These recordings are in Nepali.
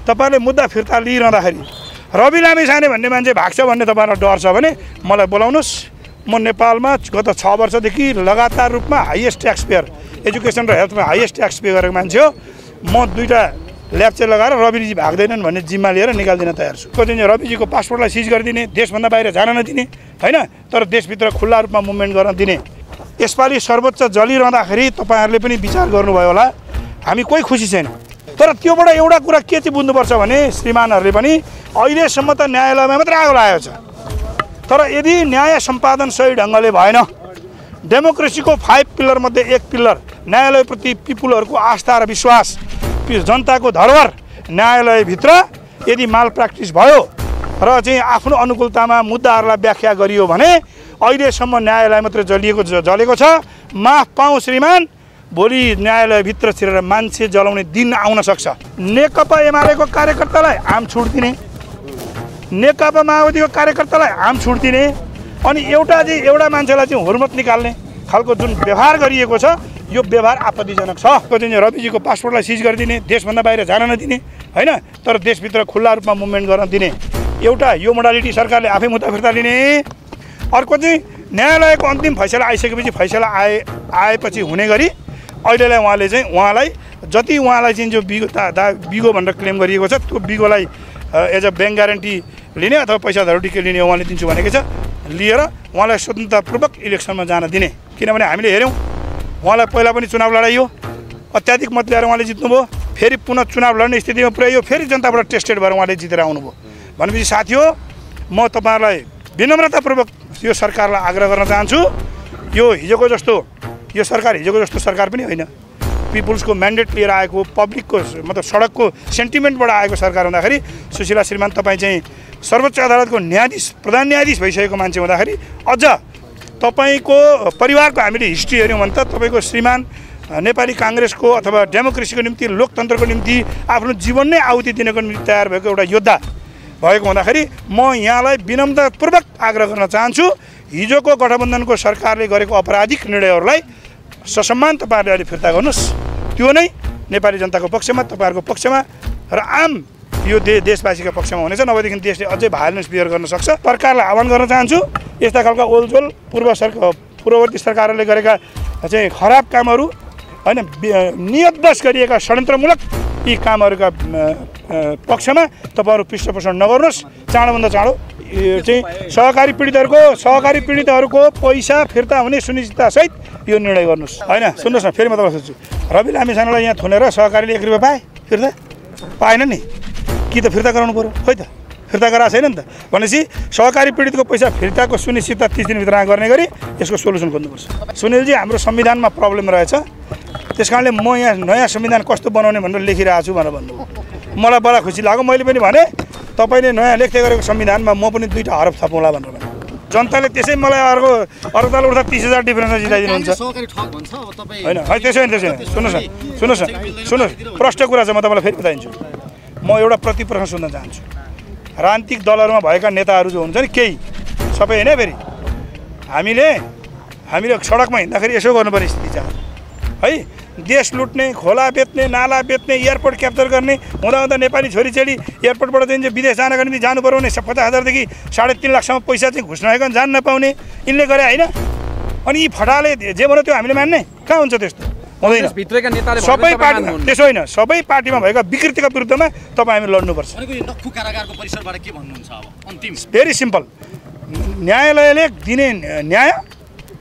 तपाईहरुले मुद्दा फिर्ता लिइरहँदाखेरि रवि लामिछाने भन्ने मान्छे भाग्छ भन्ने तपाईहरुलाई डर छ भने मलाई बोलाउनुस्। म नेपालमा गत 6 वर्षदेखि लगातार रूपमा हाईएस्ट ट्याक्स पेयर एजुकेसन र हेल्थमा हाईएस्ट ट्याक्स पे गरेको मान्छे हो। म दुईटा ल्याप्चे लगाएर रविजी भाग्दैनन् भन्ने जिम्मा लिएर निकाल्दिन तयार छु। चाहिँ रविजीको पासपोर्टलाई सिज गरिदिने, देशभन्दा बाहिर जान नदिने हैन, तर देशभित्र खुल्ला रूपमा मुभमेन्ट गर्न दिने। यसपालि सर्वोच्च जलिरहँदाखेरि तपाईहरुले पनि विचार गर्नुभयो होला, हामी कोही खुसी छैन। तर त्योबाट एउटा कुरा के चाहिँ बुझ्नुपर्छ भने श्रीमानहरुले पनि अहिलेसम्म त न्यायालयमा मात्र आगो लागेको छ। तर यदि न्याय सम्पादन सही ढंगले भएन, डेमोक्रेसीको 5 पिलर मध्ये एक पिलर न्यायालयप्रति पिपुलहरुको आस्था र विश्वास, जनताको धरोहर न्यायालयभित्र यदि माल प्र्याक्टिस भयो र चाहिँ आफ्नो अनुकूलतामा मुद्दाहरूलाई व्याख्या गरियो भने अहिलेसम्म न्यायालय मात्र जलेको छ। माफ पाऊ श्रीमान, भोलि न्यायालयभित्र छिरेर मान्छे जलाउने दिन आउन सक्छ। नेकपा एमालेको कार्यकर्तालाई आम छुट दिने, नेकपा माओवादीको कार्यकर्तालाई आम छुट दिने, अनि एउटा मान्छेलाई चाहिँ हुर्मत निकाल्ने खालको जुन व्यवहार गरिएको छ, यो व्यवहार आपत्तिजनक छ। चाहिँ रविजीको पासपोर्टलाई सिज गरिदिने, देशभन्दा बाहिर जान नदिने हैन, तर देशभित्र खुल्ला रूपमा मुभमेन्ट गर्न दिने एउटा यो मोडालिटी सरकारले आफै मुद्दा फिर्ता लिने। अर्को चाहिँ न्यायालयको अन्तिम फैसला आइसकेपछि फैसला आएपछि हुने गरी अहिलेलाई उहाँलाई जति उहाँलाई चाहिँ जो बिगो भनेर क्लेम गरिएको छ त्यो बिगोलाई एज अ ब्याङ्क ग्यारेन्टी लिने अथवा पैसा धरोटीकै लिने उहाँले दिन्छु भनेको छ, लिएर उहाँलाई स्वतन्त्रतापूर्वक इलेक्सनमा जान दिने। किनभने हामीले हेऱ्यौँ उहाँलाई पहिला पनि चुनाव लडाइयो, अत्याधिक मत ल्याएर उहाँले जित्नुभयो, फेरि पुनः चुनाव लड्ने स्थितिमा पुर्याइयो, फेरि जनताबाट टेस्टेड भएर उहाँले जितेर आउनुभयो। भनेपछि साथी हो, म तपाईहरुलाई विनम्रतापूर्वक यो सरकारलाई आग्रह गर्न चाहन्छु, यो हिजोको जस्तो यो सरकार हिजोको जस्तो सरकार पनि होइन। पिपुल्सको म्यान्डेट लिएर आएको, पब्लिकको मतलब सडकको सेन्टिमेन्टबाट आएको सरकार हुँदाखेरि सुशीला श्रीमान तपाईँ चाहिँ सर्वोच्च अदालतको न्यायाधीश, प्रधान न्यायाधीश भइसकेको मान्छे हुँदाखेरि अझ तपाईको परिवारको हामीले हिस्ट्री हेऱ्यौँ भने त तपाईको श्रीमान नेपाली कांग्रेसको अथवा डेमोक्रेसीको निम्ति, लोकतन्त्रको निम्ति आफ्नो जीवन नै आहुति दिनको निम्ति तयार भएको एउटा योद्धा भएको हुँदाखेरि म यहाँलाई विनम्रतापूर्वक आग्रह गर्न चाहन्छु, हिजोको गठबन्धनको सरकारले गरेको अपराधिक निर्णयहरूलाई ससम्मान तपाईहरुले अहिले फिर्ता गर्नुस्। त्यो नै नेपाली जनताको पक्षमा, तपाईहरुको पक्षमा र आम यो देशवासीको पक्षमा हुनेछ। नभएदेखि देशले अझै भाइलेन्स बिहेभ गर्न सक्छ। सरकारलाई आह्वान गर्न चाहन्छु, यस्ता खालका ओलझोल पूर्ववर्ती सरकारहरूले गरेका चाहिँ खराब कामहरू हैन, नियतवश गरिएका षड्यन्त्रमूलक यी कामहरूका पक्षमा तपाईहरु पृष्ठपोषण नगर्नुस्। चाँडोभन्दा चाँडो चाहिँ सहकारी पीडितहरूको पैसा फिर्ता हुने सुनिश्चितता सहित यो निर्णय गर्नुस् हैन। सुन्नुस् न, फेरि म तपाईलाई सोध्छु, रवि लामिछानेलाई यहाँ थुनेर सहकारीले 1 रुपैयाँ पाए? फिर्ता पाएन नि, कि त फिर्ता गराउनु पर्यो? खोइ त फिर्ता गराएको छैन नि त। भनेपछि सहकारी पीडितको पैसा फिर्ताको सुनिश्चितता 30 दिनभित्र गर्ने गरी यसको सोलुसन खोज्नुपर्छ। सुनिलजी, हाम्रो संविधानमा प्रब्लम रहेछ, त्यसकारणले म यहाँ नयाँ संविधान कस्तो बनाउने भनेर लेखिरहेको छु भनेर भन्नुभयो। मलाई बडा खुसी लाग्यो। मैले पनि भने तपाईले नयाँ लेख्दै गरेको संविधानमा म पनि 2टा हरफ थपौँला भनेर भने जनताले त्यसै मलाई अर्को ताल उठ्दा 30,000 डिफरेन्समा जिताइदिनुहुन्छ हैन। है त्यसै होइन। सुन्नुहोस् प्रष्ट कुरा छ, म तपाईँलाई फेरि बताइदिन्छु। म एउटा प्रतिप्रश्न सुन्न चाहन्छु। राजनीतिक दलहरूमा भएका नेताहरू जो हुनुहुन्छ नि, केही सबै होइन, फेरि हामीले सडकमा हिँड्दाखेरि यसो गर्नुपर्ने स्थिति छ है। देश लुट्ने, खोला बेच्ने, नाला बेच्ने, एयरपोर्ट क्याप्चर गर्ने, हुँदा नेपाली छोरीचेली एयरपोर्टबाट चाहिँ विदेश जानको निम्ति जानु पर्यो भने 50,000देखि 3.5 लाखसम्म पैसा चाहिँ घुस नआइकन जान नपाउने यिनले गरे होइन। अनि यी फटाले जे भन्यो त्यो हामीले मान्ने? कहाँ हुन्छ त्यस्तो? हुँदैन। सबै पार्टीमा त्यसो होइन, सबै पार्टीमा भएका विकृतिका विरुद्धमा तपाईँ हामी लड्नुपर्छ। भेरी सिम्पल, न्यायालयले दिने न्याय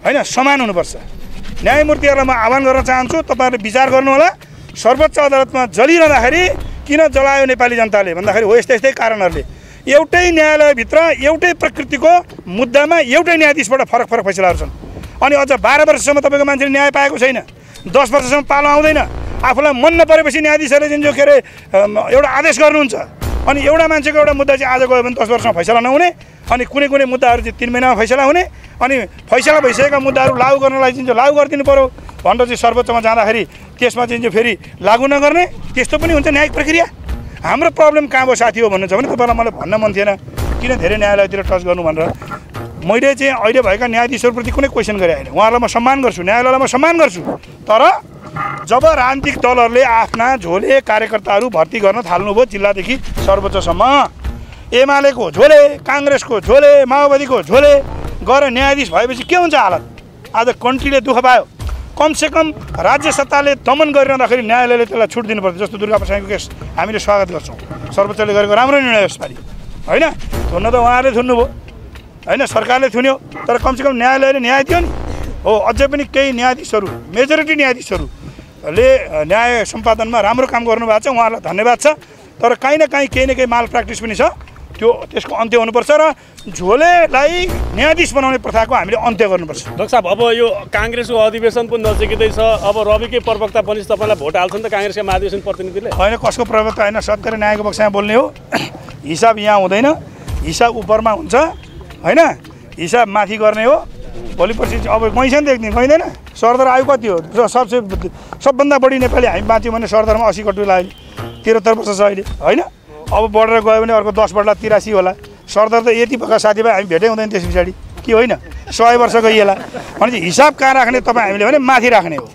होइन समान हुनुपर्छ। न्यायमूर्तिहरूलाई म आह्वान गर्न चाहन्छु, तपाईहरुले विचार गर्नु होला। सर्वोच्च अदालतमा जलिरहँदाखेरि किन जलायो नेपाली जनताले भन्दाखेरि हो यस्तै कारणहरूले। एउटै न्यायालयभित्र एउटै प्रकृतिको मुद्दामा एउटै न्यायाधीशबाट फरक फैसलाहरू छन्। अनि अझ 12 वर्षसम्म तपाईको मान्छेले न्याय पाएको छैन, 10 वर्षसम्म पालो आउँदैन। आफूलाई मन नपरेपछि न्यायाधीशहरूले चाहिँ जो के अरे एउटा आदेश गर्नुहुन्छ, अनि एउटा मान्छेको एउटा मुद्दा चाहिँ आज गयो भने 10 वर्षमा फैसला नहुने, अनि कुनै मुद्दाहरू चाहिँ 3 महिनामा फैसला हुने, अनि फैसला भइसकेका मुद्दाहरू लागू गर्नलाई चाहिँ लागू गरिदिनु पर्यो भनेर चाहिँ सर्वोच्चमा जाँदाखेरि त्यसमा चाहिँ फेरि लागू नगर्ने, त्यस्तो पनि हुन्छ न्यायिक प्रक्रिया। हाम्रो प्रब्लम कहाँ भयो साथी हो भन्नुहुन्छ भने तपाईँलाई मलाई भन्न मन थिएन किन धेरै न्यायालयतिर टच गर्नु भनेर। मैले चाहिँ अहिले भएका न्यायाधीशहरूप्रति कुनै क्वेसन गरे होइन, उहाँहरूलाई म सम्मान गर्छु, न्यायालयलाई म सम्मान गर्छु। तर जब राजनीतिक दलहरूले आफ्ना झोले कार्यकर्ताहरू भर्ती गर्न थाल्नुभयो जिल्लादेखि सर्वोच्चसम्म, एमालेको झोले, काङ्ग्रेसको झोले, माओवादीको झोले गएर न्यायाधीश भएपछि के हुन्छ हालत? आज कन्ट्रीले दुःख पायो। कमसेकम राज्य सत्ताले दमन गरिरहँदाखेरि न्यायालयले त्यसलाई छुट दिनुपर्छ। जस्तो दुर्गाप्रसादको केस हामीले स्वागत गर्छौँ, सर्वोच्चले गरेको राम्रो निर्णय यसपालि होइन। थुन्न त उहाँहरूले थुन्नुभयो होइन, सरकारले थुन्यो, तर कमसेकम न्यायालयले न्याय दियो नि। हो, अझै पनि केही न्यायाधीशहरू, मेजोरिटी न्यायाधीशहरूले न्याय सम्पादनमा राम्रो काम गर्नुभएको छ, उहाँहरूलाई धन्यवाद छ। तर काहीँ न केही माल प्र्याक्टिस पनि छ, त्यसको अन्त्य हुनुपर्छ र झोलेलाई न्यायाधीश बनाउने प्रथाको हामीले अन्त्य गर्नुपर्छ। डाक्टर साहब, अब यो काङ्ग्रेसको अधिवेशन पनि नजिकै छ, अब रविकै प्रवक्ता पनि तपाईँलाई भोट हाल्छ नि त काङ्ग्रेसका महाधिवेशन प्रतिनिधिले? होइन, कसको प्रवक्ता होइन, सत्य र न्यायको पक्षमा बोल्ने हो। हिसाब यहाँ हुँदैन, हिसाब उपरमा हुन्छ होइन, हिसाब माथि गर्ने हो। भोलि पर्सि अब पैसा नि देख्ने गइँदैन। सरदर आयु कति हो? सबभन्दा बढी नेपाली हामी बाँच्यौँ भने सरदरमा 80 कटुला अहिले 73 वर्ष छ अहिले होइन। अब बढेर गयो भने अर्को 10 बढ्ला 83 होला। सरदर त यति भएका साथीभाइ हामी भेटै हुँदैन त्यस पछाडि, कि होइन? 100 वर्ष गइएला भनेपछि हिसाब कहाँ राख्ने तपाईँ हामीले भने माथि राख्ने हो।